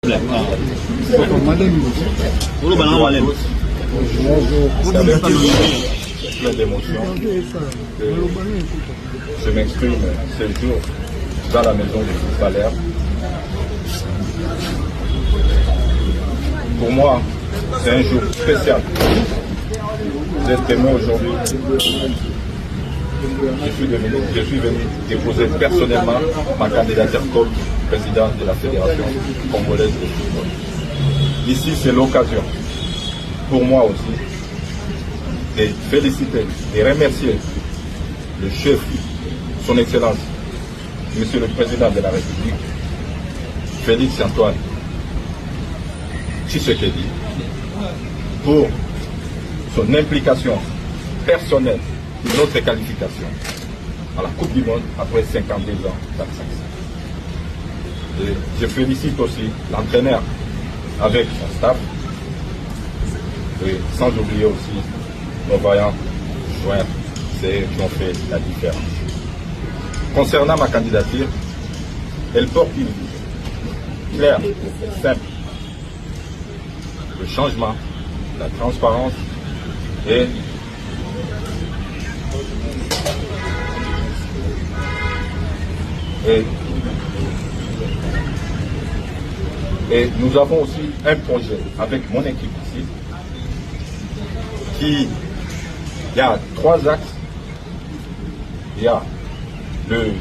C'est avec plein d'émotions que je m'exprime ce jour dans la maison de Valère. Pour moi, c'est un jour spécial. Vous êtes témoin aujourd'hui. Je suis venu déposer personnellement ma candidature comme président de la Fédération congolaise de football. Ici, c'est l'occasion pour moi aussi de féliciter et remercier le chef, son Excellence, Monsieur le Président de la République, Félix Antoine Tshisekedi, pour son implication personnelle dans notre qualification à la Coupe du Monde après 52 ans d'absence. Je félicite aussi l'entraîneur avec son staff, et sans oublier aussi nos vaillants joueurs, c'est eux qui ont fait la différence. Concernant ma candidature, elle porte une vision claire, simple, le changement, la transparence et nous avons aussi un projet avec mon équipe ici il y a 3 axes. Il y a le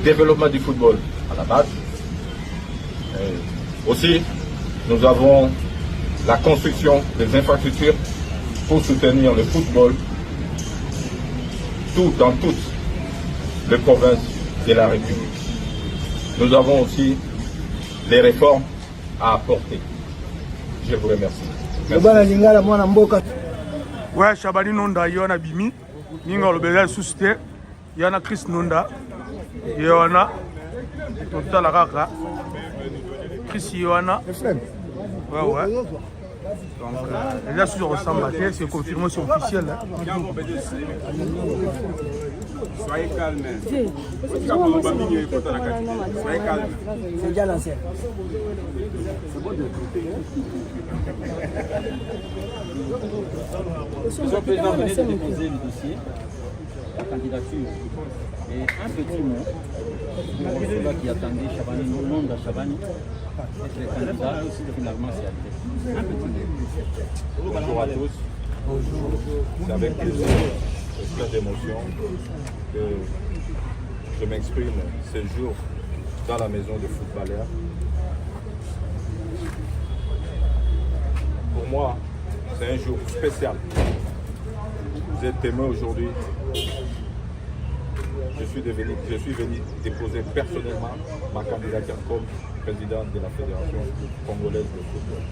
développement du football à la base. Aussi, nous avons la construction des infrastructures pour soutenir le football dans toutes les provinces de la République. Nous avons aussi les réformes à apporter. Je vous remercie. Ouais, Chabani Nonda, Yona Bimi, Ninga Lobela Susté, Yana Chris Nonda, Yona, Total Raka, Chris Yona. Ouais, ouais. Donc, là, si je ressemble à terre, c'est confirmé, c'est officiel. Soyez calme. Soyez calme. C'est déjà lancé. Monsieur le Président, venez de déposer le dossier, la candidature. Et un petit mot pour ceux qui attendaient Chabani, Nonda Chabani, être candidat, finalement c'est acté. Un petit mot. Bonjour à tous. C'est avec plaisir et plein d'émotions que je m'exprime ce jour dans la maison de foot Valère. Pour moi, c'est un jour spécial. Vous êtes témoin aujourd'hui. Je suis venu déposer personnellement ma candidature comme président de la Fédération congolaise de football.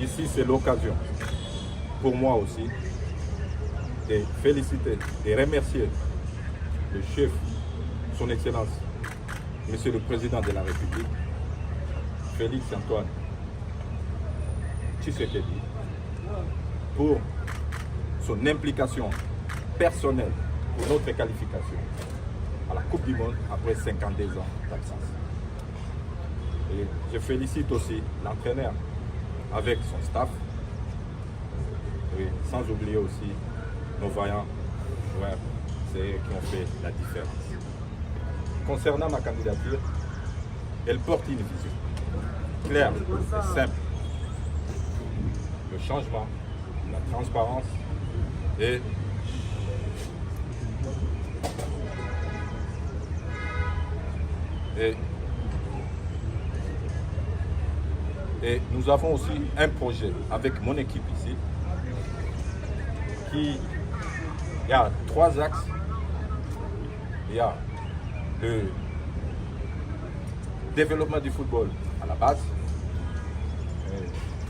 Ici, c'est l'occasion pour moi aussi de féliciter et remercier le chef, son Excellence, Monsieur le Président de la République, Félix Antoine Tshisekedi, pour son implication personnelle pour notre qualification à la Coupe du Monde après 52 ans d'absence. Et je félicite aussi l'entraîneur avec son staff, et sans oublier aussi nos vaillants joueurs, c'est eux qui ont fait la différence. Concernant ma candidature, elle porte une vision claire et simple, le changement, la transparence et nous avons aussi un projet avec mon équipe ici il y a 3 axes. Il y a le développement du football à la base.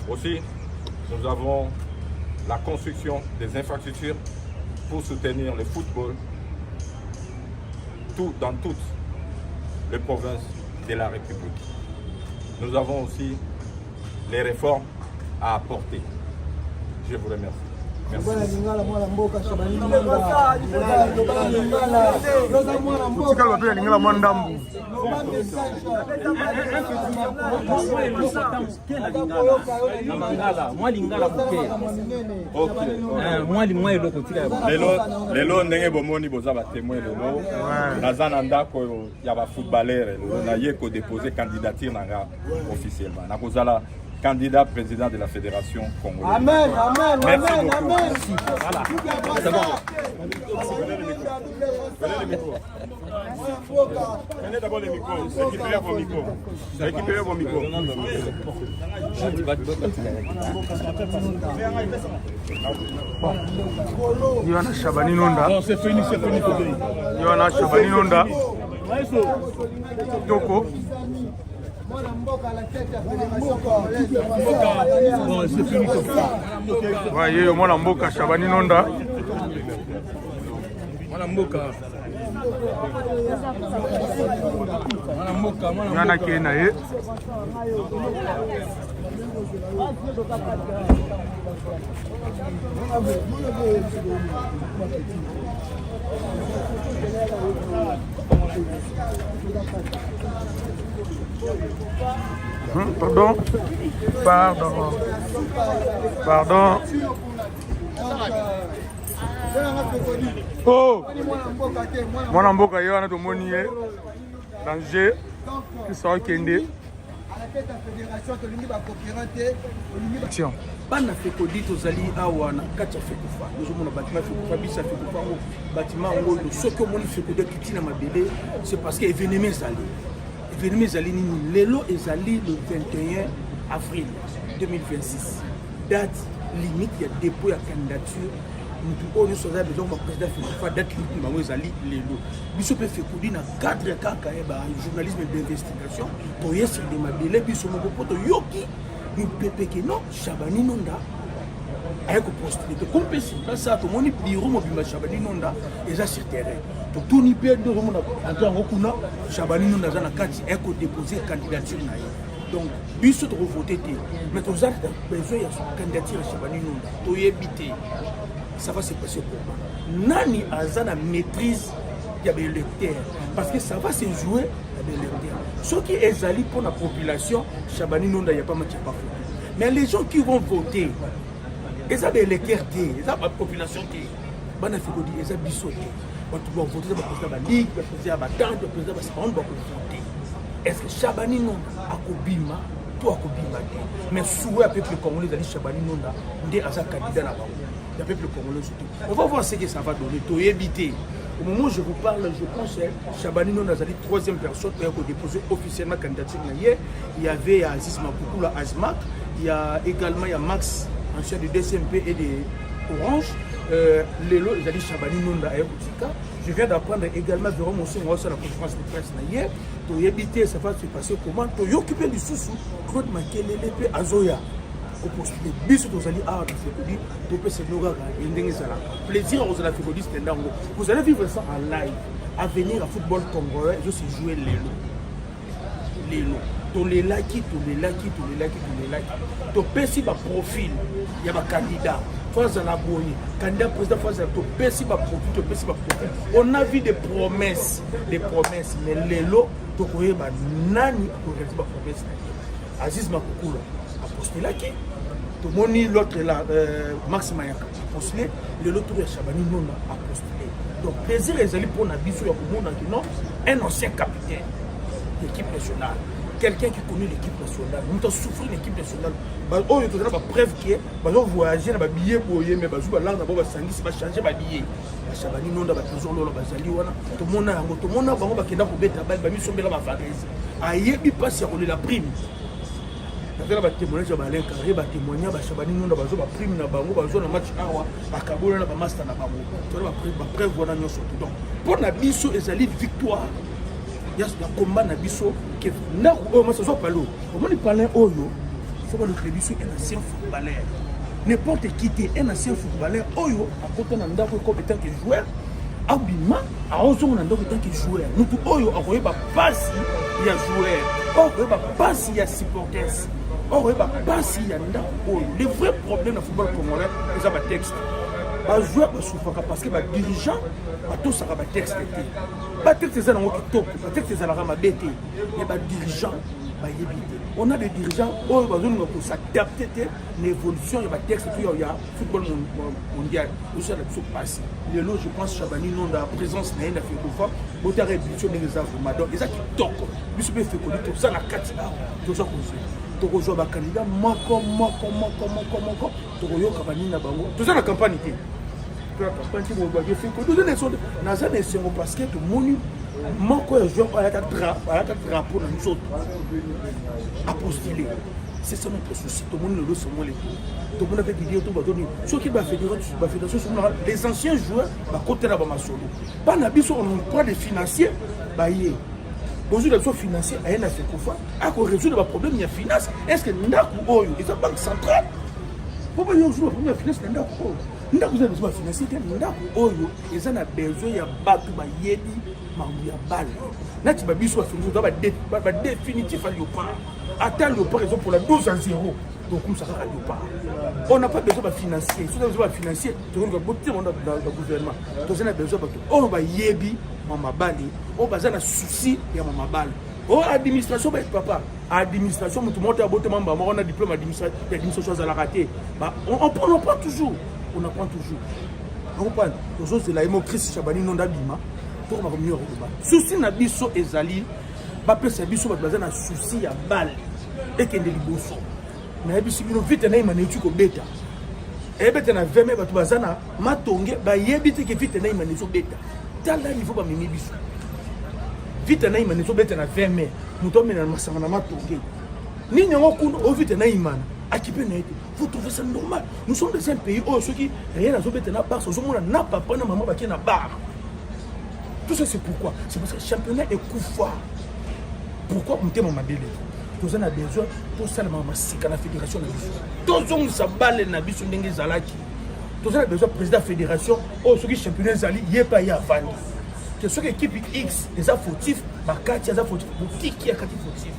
Aussi, nous avons la construction des infrastructures pour soutenir le football dans toutes les provinces de la République. Nous avons aussi les réformes à apporter. Je vous remercie. Tika lopela lingala mwandambu. Lelo ndenge bomoni boza ba témoin lelo naza na ndako ya ba footballeur na ye ko déposer candidature nanga officiellement na kozala candidat président de la fédération congolaise. Amen, amen, merci amen, beaucoup. amen. Voilà. C'est bon. Prenez d'abord les micros. Récupérez vos micros. Récupérez vos micros. Yohana Shabani Nonda. Non, c'est fini, c'est fini. Yohana Shabani Nonda. Toko. Bon, c'est fini. Voyez, Mwana Mboka Shabani Nonda. Mwana Mboka. Yana Kenaye. Pardon. Oh, Mwana Mboka yo na tomoni ye danger qui sort kende. Action. Bana fekodi tozali awa na kati ya fekofa nazomona bâtiment fekofa bisa fekofa ngo bâtiment ngo soki omoni fekodi kiti na mabele c'est parce que événement ezali nini lelo ezali le 21 avril 2026 date limite ya dépôt ya candidature mutu oyo soza besoin ma président fekofa date limite bango ezali lelo biso pe fekodi na cadre kaka ba journalisme d'investigation to yesu de mabele biso moko poto yoki Pepeke non, Shabani Nonda a postulé. Comme ça, tout le monde bureau mobile Shabani Nonda et ça sur terrain. Donc tout ni perd de remona encore kuna Shabani Nonda na kati a déposé candidature na. Donc biso to voter té. Mais tous autres besoin ya candidature Shabani Nonda. To yebité. Ça va se passer comment? Nani azana maîtrise ya l'électeur parce que ça va se jouer ceux qui exalient pour la population, Shabani Nonda, il n'y a pas de pas. Mais les gens qui vont voter, ils ont des électeurs, ils ont la population, ils ont des bisous. Ils vont voter pour le président de la Ligue, pour le président de la Tante, pour le président de la voter. Est-ce que Shabani Nonda a Kobima, toi Kobima? Mais souvent, le peuple congolais a dit Shabani Nonda, il est un candidat là-bas. Le peuple congolais surtout. On va voir ce que ça va donner. Tu es évité. Au moment où je vous parle, je pense que Shabani Nonda est la troisième personne qui a déposé officiellement la candidature. Il y avait Aziz Makoukou, Azmak, il y a également Max, ancien de DCMP et de Orange. Lelo, il a dit Shabani Nonda à Ekotika. Je viens d'apprendre également Véron Monsson sur la conférence de presse. Tu es évité, ça va se passer comment? Tu es occupé du sous-sous, Claude Makele, l'épée Azoya. Biso tozali awa na Fekodi topesa noga ndenge ezala plaisir aux la Fekodi stendango vous allez vivre ça en live avenir à football congolais je sais jouer lelo to les laki to pesi ba profil ya ba candidat face la boni candidat président face to pesi ba profil on a vu des promesses mais lelo to koyeba nani ko réaliser ba promesse Aziz Makoukou a postulé là qui tout le monde l'autre là Max Mayaka a postulé l'autre de Shabani Nonda a postulé donc plaisir les alliés pour Nabiso ya komona que non un ancien capitaine de l'équipe nationale quelqu'un qui connaît l'équipe nationale nous avons souffert l'équipe nationale oh il y a une preuve que bah voyager na ba billet boyer mais bah jouer là na ba sangi ba changer ba billet Shabani Nonda ba toujours là ba zali wana tout le monde bango ba kenda ko beta ba mi sombela ba varese ayebi passe ya la prime. Il y a des témoignages qui ont témoigné à Shabani Nonda, qui ont pris un match à Kaboul, à Master. Il y a des preuves qui sont donc pour la biso, ils ont victoire. Il y a un combat na biso qui est là où on s'en parle. Comment il parle Oyo, il faut que le biso est un ancien footballeur. N'importe qui est un ancien footballeur. Oyo, à côté d'un d'accord compétent que joueur. Abima, à 11 ans, on a donc tant que joueur. Nous tous, Oyo, on ne va pas si il y a joueur. On ne va pas s'il y a supporters. Or, il n'y a pas si il y a les vrais problèmes dans le football congolais, c'est un texte. bazoueur basufaka parce que badirigeant batosaka batexte te batexte eza nango kitoko batexte ezalaka mabe te me badirigeant bayebi te on a des dirigeants oyo bazolinga kosadapte te na évolution ya batexte to ya football mondial osala biso pasi lelo je pense Chabani Nonda présence na ye na fekofa botaka évolution ndenge eza vraiment donc eza kitoko biso mpe fekoli tosala kati awa toza kozwa tokozwa bakandidat moko tokoyoka banini na bango toza na campagne te toza na campagne te bobake fekoli naza na esengo parce que tomoni moko ya joueur ayaka drapeau na nzoto apostulé c'est ça notre souci tomoni lelo somole tomoni avec vidéo to bazoni soki bafédération somona les anciens joueurs bakotela bamasolo bana biso on prend des financiers baye bozwi na biso financier aye na fekofa akorésoudre baproblème ya finance est ce que ndako oyo eza banque centrale po bayo ozwi baproblème ya finance na ndako oyo ndako eza besoin bafinancier te ndako oyo eza na besoin ya bato bayebi makambo ya bale nati babiso bafinancier badéfinitif ya léopard ata léopard eza pour la 12-0 tokumisaka ka léopard on n'a pas besoin bafinancier soki besoin bafinancier tokonika botima na gouvernement toza na besoin bato oyo bayebi mamabale oyo baza na souci ya mamabale oyo administration baye papa administration moto moko abotema mbama on a diplôme administration azalaka te on prend toujours on apprend toujours on comprend tozozela ye mo Chris Chabani Nonda bima tokoma mieux koba souci na biso ezali bapesa biso bato baza na souci ya bale ekende liboso na yebi bino vite na imane etu kobeta ebeta na 20 bato baza na matonge bayebi te ke vite na imane ezobeta tala niveau bamemi biso vite na imane ezobeta na 20 mai moto amena na masanga na matonge nini yango kuna o vite na imane akipe na ete vous trouvez ça normal nous sommes dans un pays où ceux qui rien azobeta na bar so mona na papa na maman bakie na bar tout ça c'est pourquoi c'est parce que le championnat est couffard pourquoi mtema mabele toza na besoin tosala masika na fédération na biso tozongisa bale na biso ndenge ezalaki toza na besoin président fédération oyo soki championnat ezali ye pa ye avandi ke soki équipe x eza fautif bakati aza fautif botiki akati fautif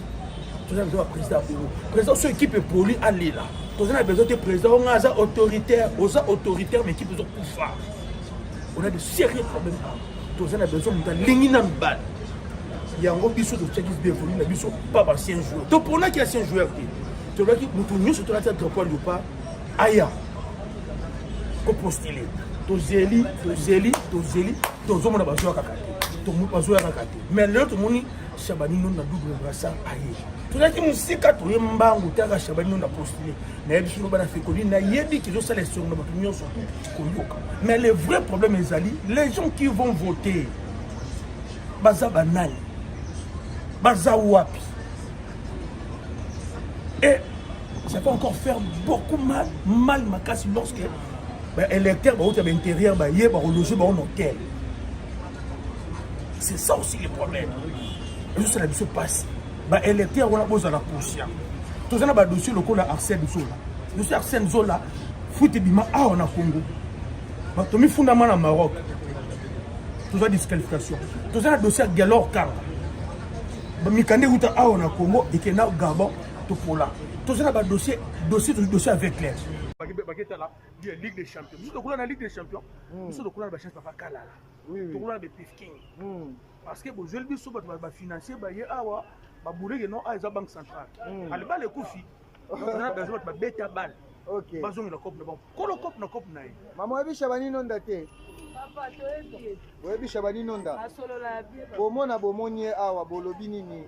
toza na besoin ya président apolo président so équipe epoli alela toza na besoin te président onga aza autoritaire oza autoritaire mais équipe ezokufa on a de sérieux problèmes toza na besoin moto alingi nanu bale yango biso totiaki bienvenu na biso pas bancien joueur toponaki ancien joueur te tolobaki moto nyonso tolati ya drapeau ya léopard aya kopostile tozeli tozomona bazoya kaka te mais lelo tomoni Chabani Nonda double brassard aye tozalaki mosika toye mbangu taka Chabani Nonda postile nayebi biso bana fekoli nayebi kezosala esongo na bato nyonso koyoka mais le vrai problème ezali les gens qui vont voter baza banani baza wapi et ça peut encore faire beaucoup mal makasi lorsque électeur ba hôtel intérieur ba yé ba loger ba hôtel c'est ça aussi le problème juste la biso passe ba électeur on a besoin la conscient tous na ba dossier lokola Arsène Zola dossier Arsène Zola foot bima a on a Congo ba tomi fondamment na Maroc tous a disqualification tous a dossier Galor Kanga mikande uta a on a Congo et que na Gabon to pola tous a ba dossier avec l'air baketa la Ligue des Champions nous sommes la Ligue des Champions nous sommes la chance papa kala oui to la Pifking parce que bo jeli biso ba financier ba ye awa ba boulé non a banque centrale ale ba le kufi on a besoin ba beta balle OK bazongi la coupe na bon kolo coupe na coupe na ye maman yebi Chabani Nonda te papa toyebi yebi Chabani Nonda asolola bien bomona bomoni awa bolobi nini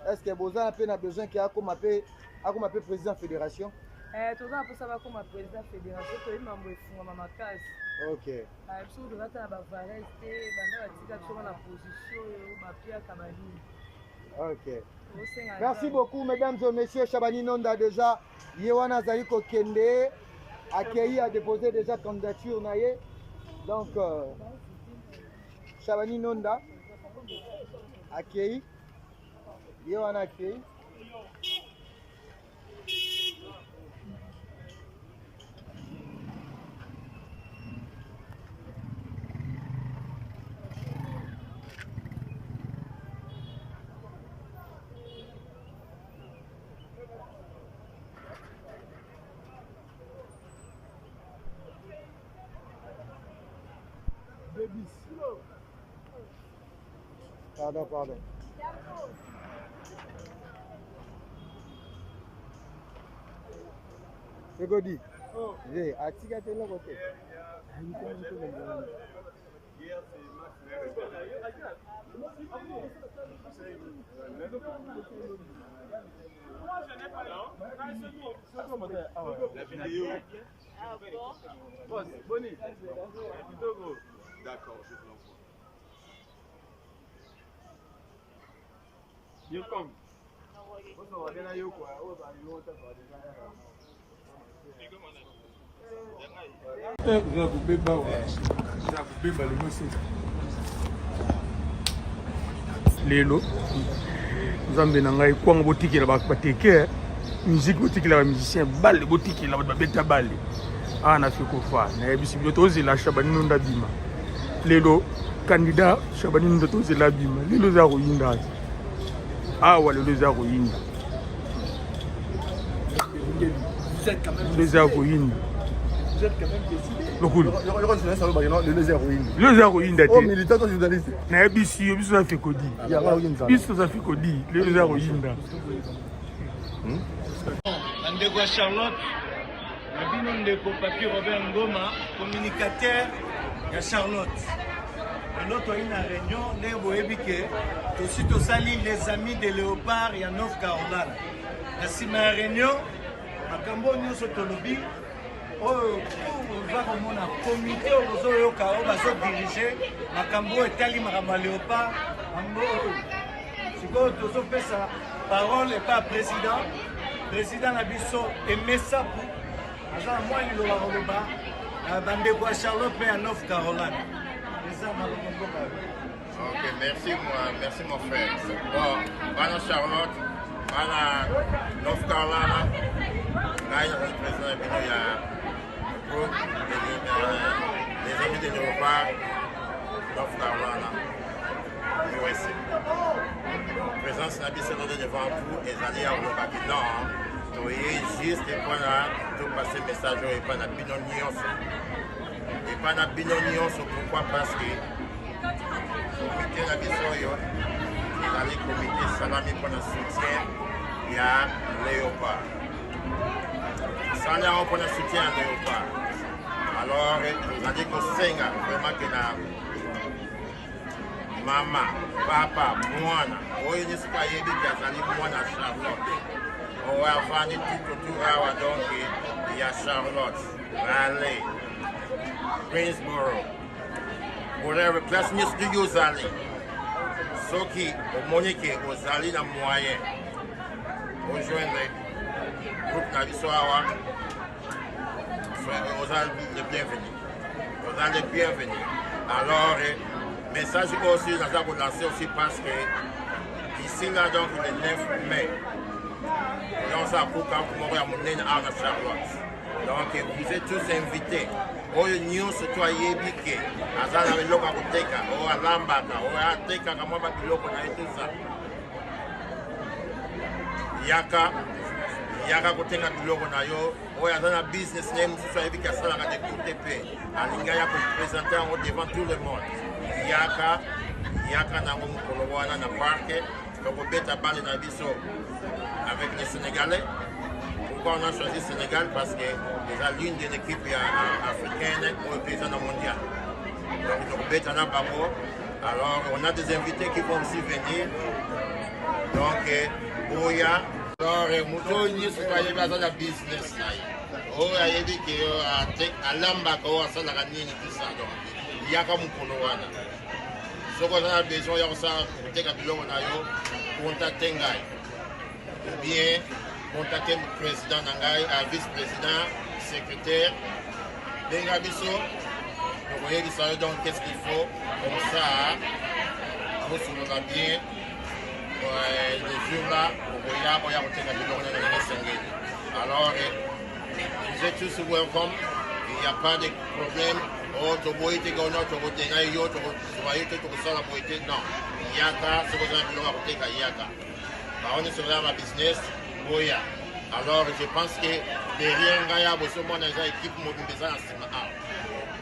est-ce que boza pe na besoin ki akoma pe président fédération toza mposa bakoma président fédération toyebi mambo efungama makasi OK biso tozata na bavarese te banda batika biso na position oyo bapiaka banini OK merci beaucoup mesdames et messieurs Chabani Nonda déjà yewana azali kokende accueilli a déposé déjà candidature na ye donc Chabani Nonda accueilli yewana accueilli Pardon. Segodi. J'ai atika tellement côté. La vidéo. Bonnie. D'accord, je vous l'envoie. lelo nzambe na ngai kwanga botikela bateke musique botikela ba musicien balle botikela ba beta balle ana fikofa na yebisi biloto ozela Shabani Nonda bima lelo candidat Shabani Nonda tozela bima lelo za koyinda awa lelo za koyinda Vous êtes quand même lelo za koyinda vous êtes quand même décidé. lelo za koyinda Oh, te militant journaliste. na yebisi yo biso za fikodi biso za fikodi lelo za koyinda bandeko ya Charlotte na bino ndeko papi Robert Ngoma communicateur ya Charlotte lelo toyi na réunion ndenge boyebi ke tosi tosali les amis de Léopard ya North Carolina na nsima ya réunion makambo nyonso tolobi oyo oza komona komite oyo bozoyoka oyo bazodirige makambo oyo etali makambo ya Léopard makambo oyo sikoyo tozopesa parole epa président na biso Aimé Sapou aza na mwa liloba koloba na bandeko ya Charlotte mpe ya North Carolina eza malongo mboka. Ok, merci mon frère. Bon, bana Charlotte, bana North Carolina, là il y a le président et il y a groupe les amis de Léopard, North Carolina, USA. Présence n'a pas été devant vous et allez à Robaki. Non, vous voyez juste et pas là, tout passer message et pas na binonion. Et pas na binonion, pourquoi? Parce que comité na bisoyo, il allait comité salami pour le soutien, il y a Léopard. Salami pour le soutien à Léopard. Alors, vous allez que Senga, vraiment que na mama, papa, mwana, oyo nisika yebi kazali mwana Charlotte. Oyo avani tout autour awa donc il y a Charlotte, Raleigh, Greensboro, whatever place news do you zali. Soki omoni ke ozali na moyen. Rejoindre groupe na biso awa. Ozali le bienvenu. Ozali le bienvenu. Alors message aussi, nous avons lancé aussi parce que ici, là, donc, le 9 mai, nous avons pour à Charlotte. Donc, vous êtes tous invités. Oyo news to ayebike azana biloko akuteka o alambaka o ateka kama biloko na etusa yaka kutenga biloko na yo oyo azana business name so ayebike asala ka de côté pe alinga ya ko présenter en devant tout le monde yaka na mukolo wana na parke donc beta bande na biso avec les Sénégalais. Pourquoi on a choisi le Sénégal? Parce que c'est l'une des équipes africaines au président mondial. Donc, alors, on a des invités qui vont aussi venir. Donc, Oya. Alors, Mouto News, c'est pas la business. Oya, il dit qu'il y a Lambaka, il y a tout ça. Donc, il y a comme Kolowana. Ce qu'on a besoin, il y a ça pour contacter ou bien contacter le président Nangai, vice-président, secrétaire. Dengabiso, vous voyez donc qu'est-ce qu'il faut, comme ça, vous souvenez bien, les jours là, vous voyez, alors, vous êtes tous welcome, il n'y a pas de problème. Oh, tu vois, tu vois, tu vois, tu vois, tu vois, non, Yaka, c'est quoi ça, Yaka. On est sur la business. Alors je pense que derrière Ngaya, on a une équipe mobilisée en Sima.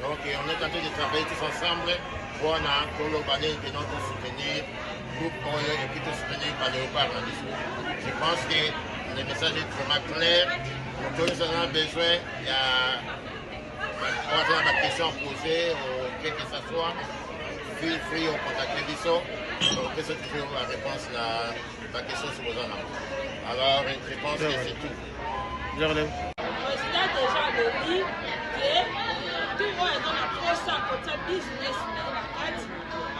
Donc on est en train de travailler tous ensemble pour le banner de notre soutenir, pour et puis te soutenir par le repas. Je pense que le message est vraiment clair. Nous avons besoin, il y a la question posée, ou quel que ce soit, feel free ou contacter Bisso. Donc, c'est toujours la réponse à la question sur vos ans. Alors, je pense que c'est tout. Le président déjà le dit que tout le monde est dans la procès à côté business.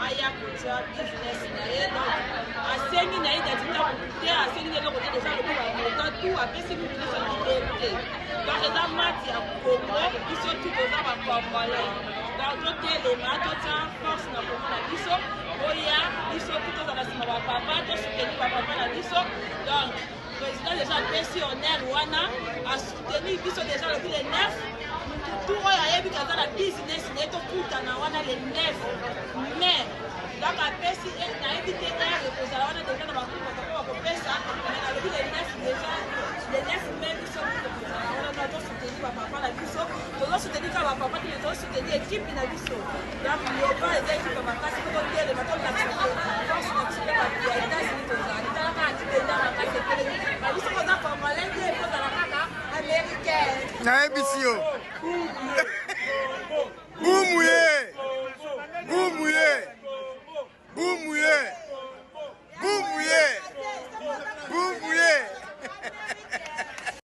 Aya kotia business na ye donc asengi na ye datita te asengi na côté déjà le ba monta tout apesi ku tout sa liberté donc eza mati ya Congo biso tout oza ba congolais donc to tele ma to ta force na Congo na biso oya biso tout oza na sima ba papa to soutenir ba papa na biso donc président déjà pensionnaire wana a soutenir biso déjà le 9 tout oyo ayebi kaza na business ne tokutana wana le 9 mais donc apesi nayebi te ere kozala wana deja na bakoko bakopesa mais nalobi le 9 déjà le 9 mai biso wana tozosoutenir bapapa na biso tozosoutenir kaka bapapa te tozosoutenir équipe na biso donc yoba eza équipe ya makasi po totelema tolakisa force na biso ya états-unis tozali talaka atipenda makasi etelemi na biso koza congolais te ekozala kaka américaine nayebi si yo